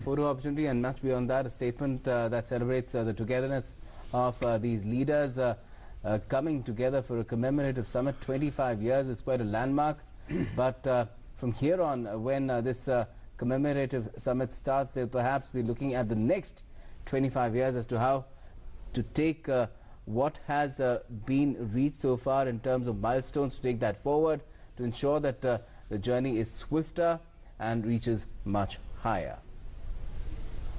photo opportunity, and much beyond that, a statement that celebrates the togetherness of these leaders coming together for a commemorative summit. 25 years is quite a landmark, but from here on, when this commemorative summit starts, they'll perhaps be looking at the next 25 years as to how to take what has been reached so far in terms of milestones, to take that forward, to ensure that the journey is swifter and reaches much higher.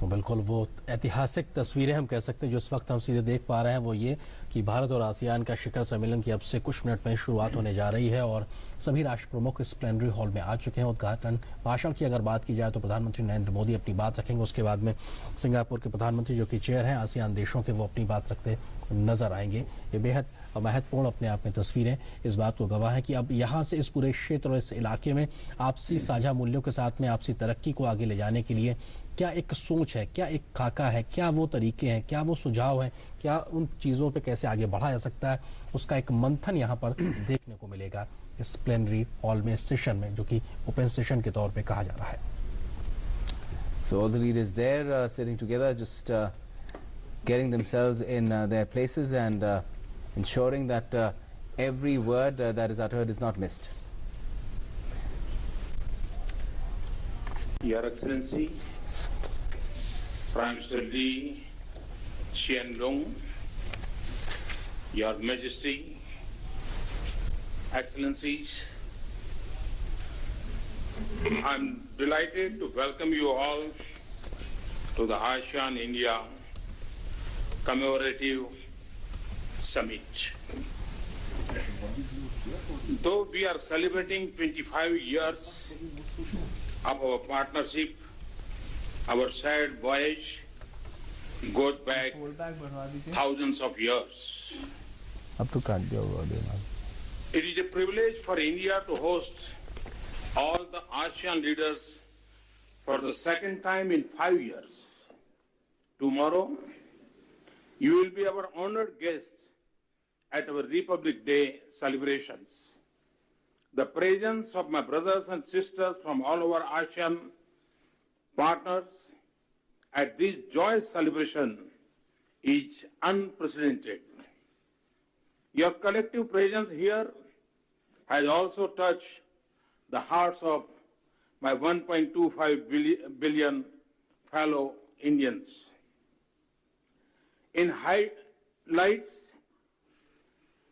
बिल्कुल वो ऐतिहासिक तस्वीरें हम कह सकते हैं जो इस वक्त हम सीधे देख पा रहे हैं वो ये कि भारत और आसियान का शिखर सम्मेलन की अब से कुछ मिनट में शुरुआत होने जा रही है और सभी राष्ट्र प्रमुख इस प्लेनरी हॉल में आ चुके हैं। उद्घाटन भाषण की अगर बात की जाए तो प्रधानमंत्री नरेंद्र मोदी अपनी बात रखेंगे, उसके बाद में सिंगापुर के प्रधानमंत्री जो कि चेयर हैं आसियान देशों के, वो अपनी बात रखते नजर आएंगे। ये बेहद महत्वपूर्ण अपने आप में तस्वीरें इस बात को गवाह है कि अब यहाँ से इस पूरे क्षेत्र और इस इलाके में आपसी साझा मूल्यों के साथ में आपसी तरक्की को आगे ले जाने के लिए क्या एक सोच है, क्या एक खाका है, क्या वो तरीके हैं, क्या वो सुझाव हैं, क्या उन चीज़ों पे कैसे आगे बढ़ा जा सकता है, उसका एक मंथन यहाँ पर देखने को मिलेगा इस प्लेनरी हॉल में, सेशन में, जो कि ओपन सेशन के तौर पे कहा जा रहा है। So all the leaders there sitting together, just getting themselves in their places and ensuring that every word that is uttered is not missed. Your Excellency, Prime Minister Lee Hsien Loong, Your Majesty, Excellencies, I'm delighted to welcome you all to the ASEAN-India Commemorative Summit. Though we are celebrating 25 years of our partnership, our shared voyage goes back thousands of years. It is a privilege for India to host all the ASEAN leaders for the second time in 5 years. Tomorrow, you will be our honored guest at our Republic Day celebrations. The presence of my brothers and sisters from all over ASEAN partners at this joyous celebration is unprecedented. Your collective presence here has also touched the hearts of my 1.25 billion fellow Indians. In highlights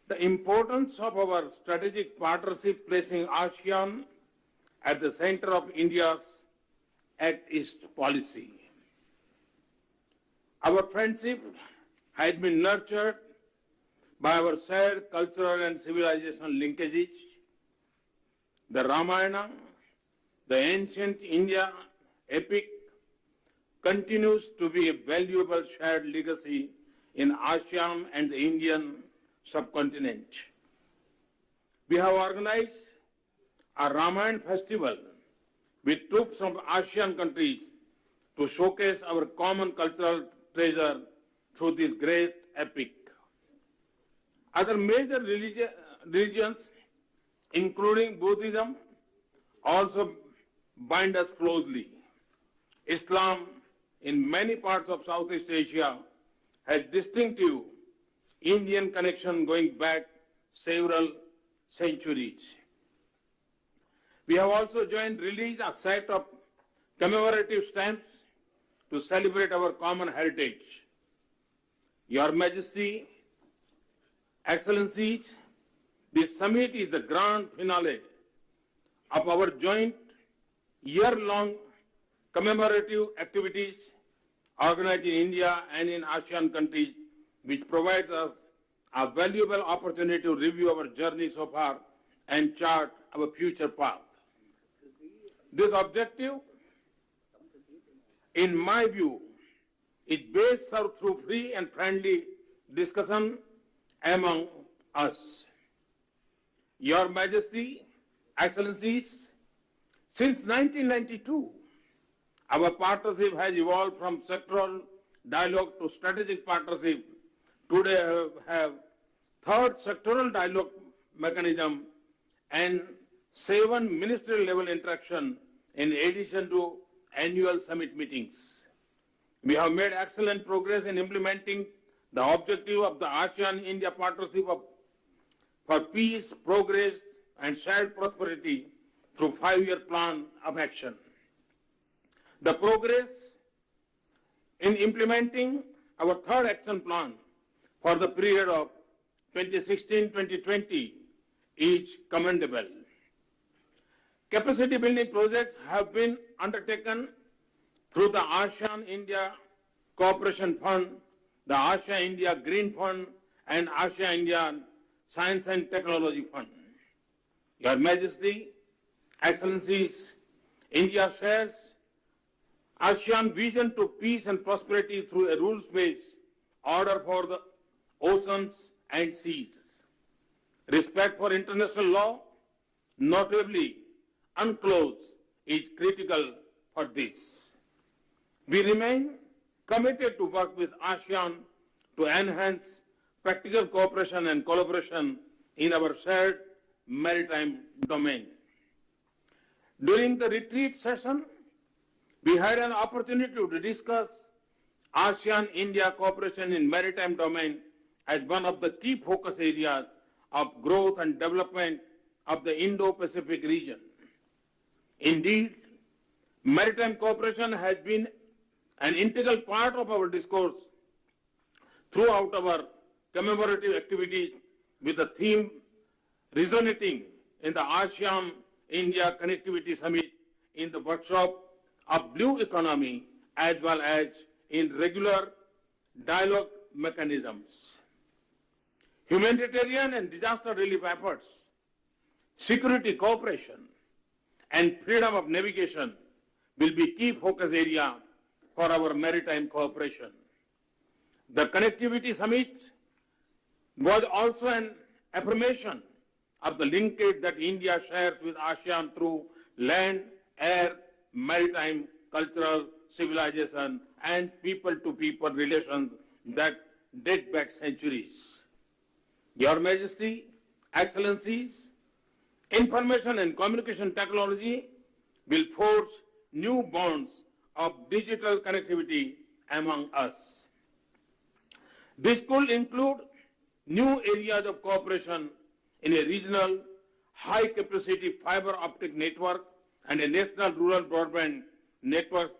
the importance of our strategic partnership, placing ASEAN at the center of India's Act East policy. Our friendship has been nurtured by our shared cultural and civilization linkages. The Ramayana, the ancient India epic, continues to be a valuable shared legacy in ASEAN and the Indian subcontinent. We have organized a Ramayana festival with troops from ASEAN countries to showcase our common cultural treasure through this great epic. Other major religions, including Buddhism, also bind us closely. Islam, in many parts of Southeast Asia, has distinctive Indian connection going back several centuries. We have also joined release a set of commemorative stamps to celebrate our common heritage. Your Majesty, Excellencies, this summit is the grand finale of our joint year-long commemorative activities organized in India and in ASEAN countries, which provides us a valuable opportunity to review our journey so far and chart our future path. This objective, in my view, is best served through free and friendly discussion among us. Your Majesty, Excellencies, since 1992, our partnership has evolved from sectoral dialogue to strategic partnership. Today we have third sectoral dialogue mechanism and 7 ministerial level interaction in addition to annual summit meetings. We have made excellent progress in implementing the objective of the ASEAN-India Partnership for Peace, Progress and Shared Prosperity through 5-year plan of action. The progress in implementing our third action plan for the period of 2016-2020 is commendable. Capacity building projects have been undertaken through the ASEAN-India Cooperation Fund, the Asia-India Green Fund and Asia-India Science and Technology Fund. Your Majesty, Excellencies, India shares ASEAN vision to peace and prosperity through a rules-based order for the oceans and seas. Respect for international law, notably UNCLOS, is critical for this. We remain committed to work with ASEAN to enhance practical cooperation and collaboration in our shared maritime domain. During the retreat session, we had an opportunity to discuss ASEAN-India cooperation in maritime domain as one of the key focus areas of growth and development of the Indo-Pacific region. Indeed, maritime cooperation has been an integral part of our discourse throughout our commemorative activities, with the theme resonating in the ASEAN-India Connectivity Summit, in the workshop of Blue Economy, as well as in regular dialogue mechanisms. Humanitarian and disaster relief efforts, security cooperation, and freedom of navigation will be key focus area for our maritime cooperation. The Connectivity Summit was also an affirmation of the linkage that India shares with ASEAN through land, air, maritime, cultural, civilization, and people-to-people relations that date back centuries. Your Majesty, Excellencies, information and communication technology will forge new bonds of digital connectivity among us. This could include new areas of cooperation in a regional high-capacity fiber optic network and a national rural broadband network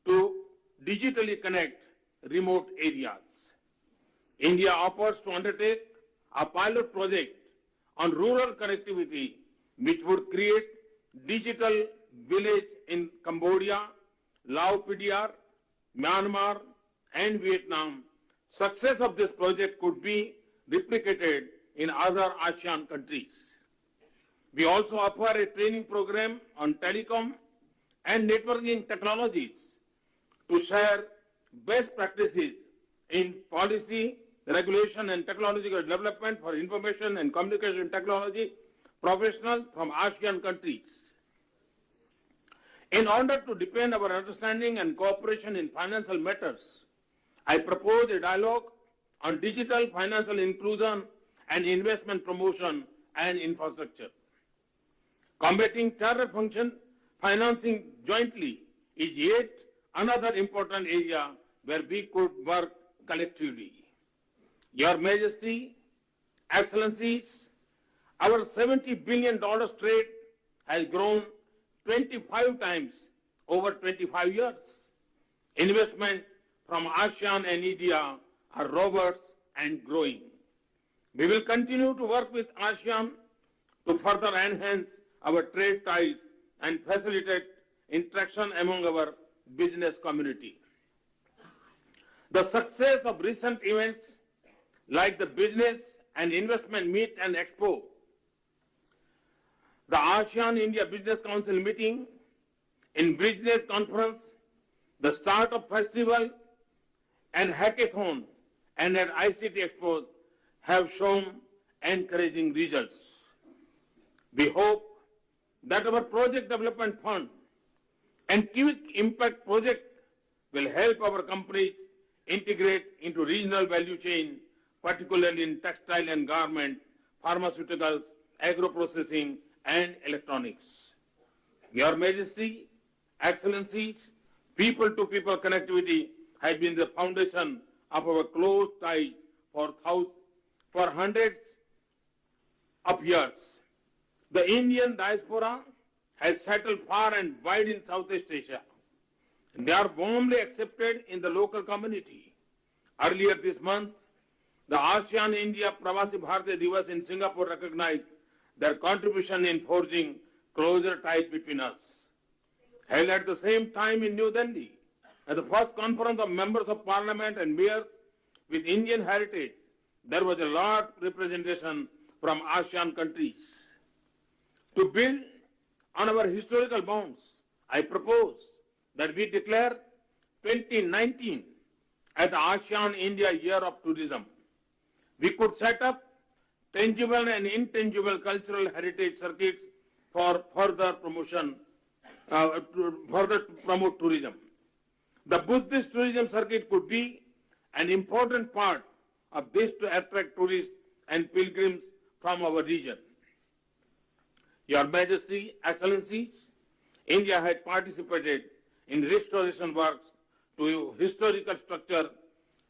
to digitally connect remote areas. India offers to undertake a pilot project on rural connectivity, which would create digital village in Cambodia, Laos, Myanmar, and Vietnam. Success of this project could be replicated in other ASEAN countries. We also offer a training program on telecom and networking technologies to share best practices in policy, regulation, and technological development for information and communication technology professionals from ASEAN countries. In order to deepen our understanding and cooperation in financial matters, I propose a dialogue on digital financial inclusion and investment promotion and infrastructure. Combating terror financing jointly is yet another important area where we could work collectively. Your Majesty, Excellencies, our $70 billion trade has grown 25 times over 25 years. Investment from ASEAN and India are robust and growing. We will continue to work with ASEAN to further enhance our trade ties and facilitate interaction among our business community. The success of recent events like the Business and Investment Meet and Expo, the ASEAN-India Business Council meeting, in Business Conference, the Startup Festival and Hackathon, and at ICT Expo have shown encouraging results. We hope that our Project Development Fund and Quick Impact Project will help our companies integrate into regional value chain, particularly in textile and garment, pharmaceuticals, agro-processing, and electronics. Your Majesty, Excellencies, People-to-people connectivity has been the foundation of our close ties for hundreds of years. The Indian diaspora has settled far and wide in Southeast Asia. They are warmly accepted in the local community. Earlier this month, the ASEAN-India Pravasi Bharatiya Divas in Singapore recognized their contribution in forging closer ties between us. Held at the same time in New Delhi, at the first conference of members of parliament and mayors with Indian heritage, there was a large representation from ASEAN countries. To build on our historical bonds, I propose that we declare 2019 as the ASEAN-India Year of Tourism. We could set up tangible and intangible cultural heritage circuits for further promotion, to promote tourism. The Buddhist tourism circuit could be an important part of this to attract tourists and pilgrims from our region. Your Majesty, Excellencies, India had participated in restoration works to historical structure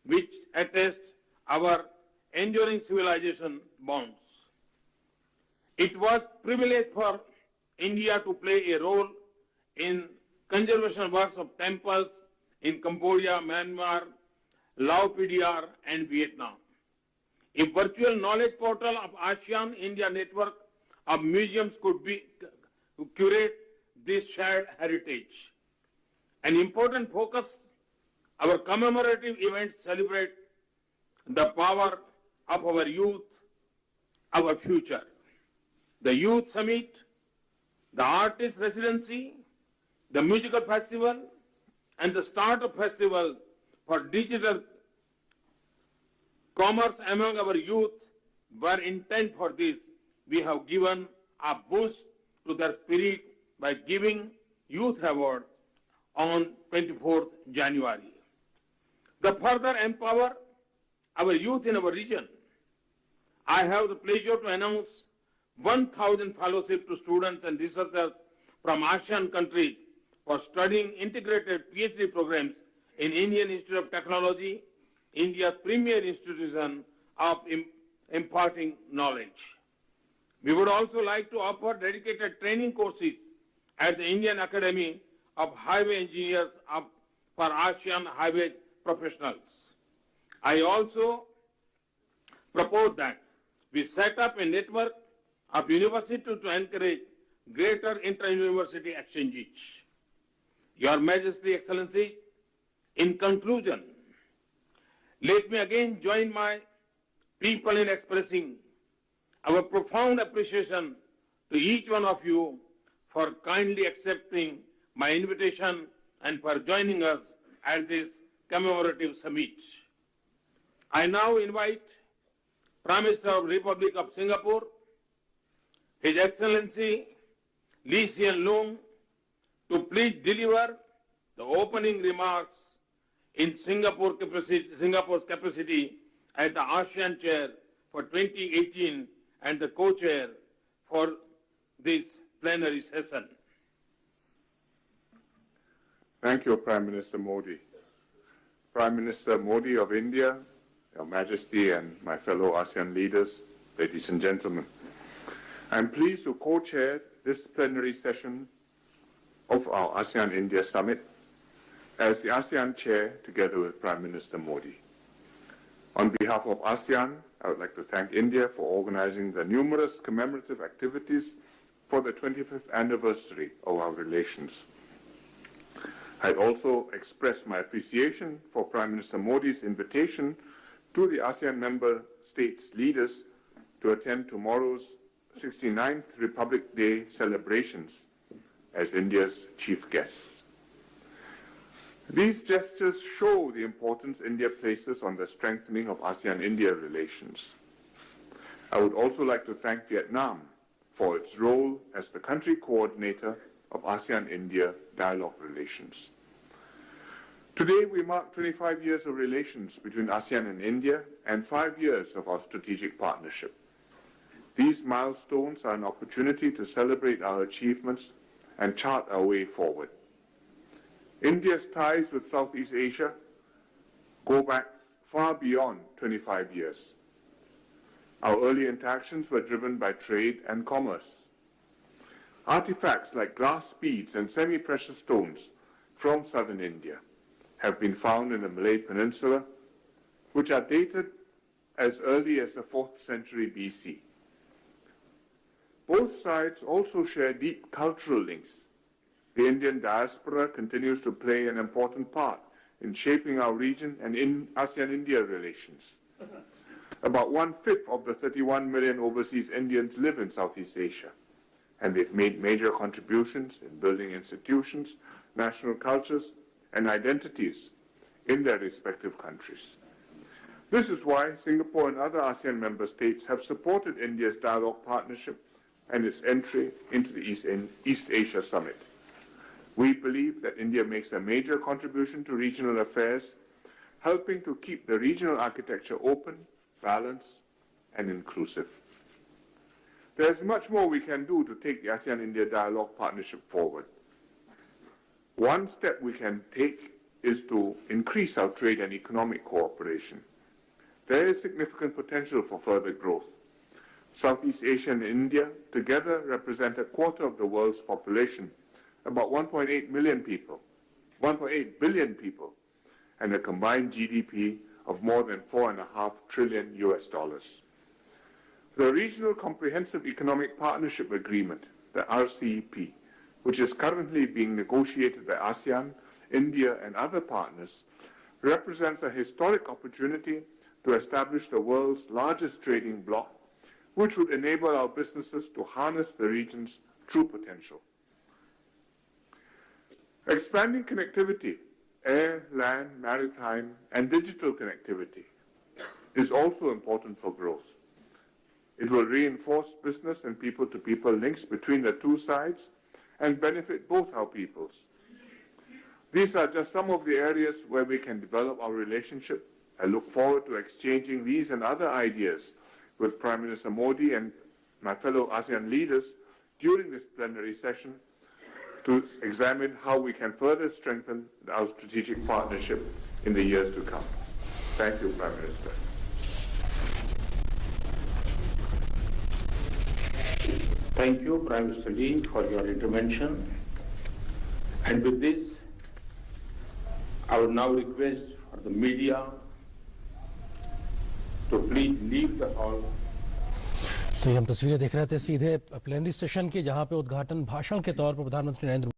which attest our enduring civilization bonds. It was a privilege for India to play a role in conservation works of temples in Cambodia, Myanmar, Laos PDR, and Vietnam. A virtual knowledge portal of ASEAN-India network of museums could be curate this shared heritage. An important focus, our commemorative events celebrate the power of our youth, our future. The Youth Summit, the Artist Residency, the Musical Festival, and the Startup Festival for Digital Commerce among our youth were intent for this. We have given a boost to their spirit by giving Youth Award on 24th January. To further empower our youth in our region, I have the pleasure to announce 1,000 fellowships to students and researchers from ASEAN countries for studying integrated PhD programs in Indian Institute of Technology, India's premier institution of imparting knowledge. We would also like to offer dedicated training courses at the Indian Academy of Highway Engineers for ASEAN highway professionals. I also propose that we set up a network of universities to encourage greater inter-university exchanges. Your Majesty, Excellency, in conclusion, let me again join my people in expressing our profound appreciation to each one of you for kindly accepting my invitation and for joining us at this commemorative summit. I now invite Prime Minister of the Republic of Singapore, His Excellency Lee Hsien Loong, to please deliver the opening remarks in Singapore's capacity as the ASEAN Chair for 2018 and the co-chair for this plenary session. Thank you, Prime Minister Modi. Prime Minister Modi of India, Your Majesty and my fellow ASEAN leaders, ladies and gentlemen, I'm pleased to co-chair this plenary session of our ASEAN-India Summit as the ASEAN Chair together with Prime Minister Modi. On behalf of ASEAN, I would like to thank India for organizing the numerous commemorative activities for the 25th anniversary of our relations. I'd also express my appreciation for Prime Minister Modi's invitation to the ASEAN member states' leaders to attend tomorrow's 69th Republic Day celebrations as India's chief guest. These gestures show the importance India places on the strengthening of ASEAN-India relations. I would also like to thank Vietnam for its role as the country coordinator of ASEAN-India dialogue relations. Today we mark 25 years of relations between ASEAN and India and 5 years of our strategic partnership. These milestones are an opportunity to celebrate our achievements and chart our way forward. India's ties with Southeast Asia go back far beyond 25 years. Our early interactions were driven by trade and commerce. Artifacts like glass beads and semi-precious stones from southern India have been found in the Malay Peninsula, which are dated as early as the 4th century BC. Both sides also share deep cultural links. The Indian diaspora continues to play an important part in shaping our region and in ASEAN-India relations. About 1/5 of the 31 million overseas Indians live in Southeast Asia, and they've made major contributions in building institutions, national cultures, and identities in their respective countries. This is why Singapore and other ASEAN member states have supported India's dialogue partnership and its entry into the East Asia Summit. We believe that India makes a major contribution to regional affairs, helping to keep the regional architecture open, balanced, and inclusive. There is much more we can do to take the ASEAN-India dialogue partnership forward. One step we can take is to increase our trade and economic cooperation. There is significant potential for further growth. Southeast Asia and India together represent 1/4 of the world's population, about 1.8 billion people, and a combined GDP of more than $4.5 trillion. The Regional Comprehensive Economic Partnership Agreement, the RCEP, which is currently being negotiated by ASEAN, India, and other partners, represents a historic opportunity to establish the world's largest trading bloc, which would enable our businesses to harness the region's true potential. Expanding connectivity, air, land, maritime, and digital connectivity, is also important for growth. It will reinforce business and people-to-people links between the two sides and benefit both our peoples. These are just some of the areas where we can develop our relationship. I look forward to exchanging these and other ideas with Prime Minister Modi and my fellow ASEAN leaders during this plenary session to examine how we can further strengthen our strategic partnership in the years to come. Thank you, Prime Minister. Thank you, Prime Minister Lee, for your intervention. And with this, I would now request for the media to please leave the hall. तो ये हम तस्वीरें देख रहे थे सीधे plenary session की, जहां पे उद्घाटन भाषण के तौर पर प्रधानमंत्री नरेंद्र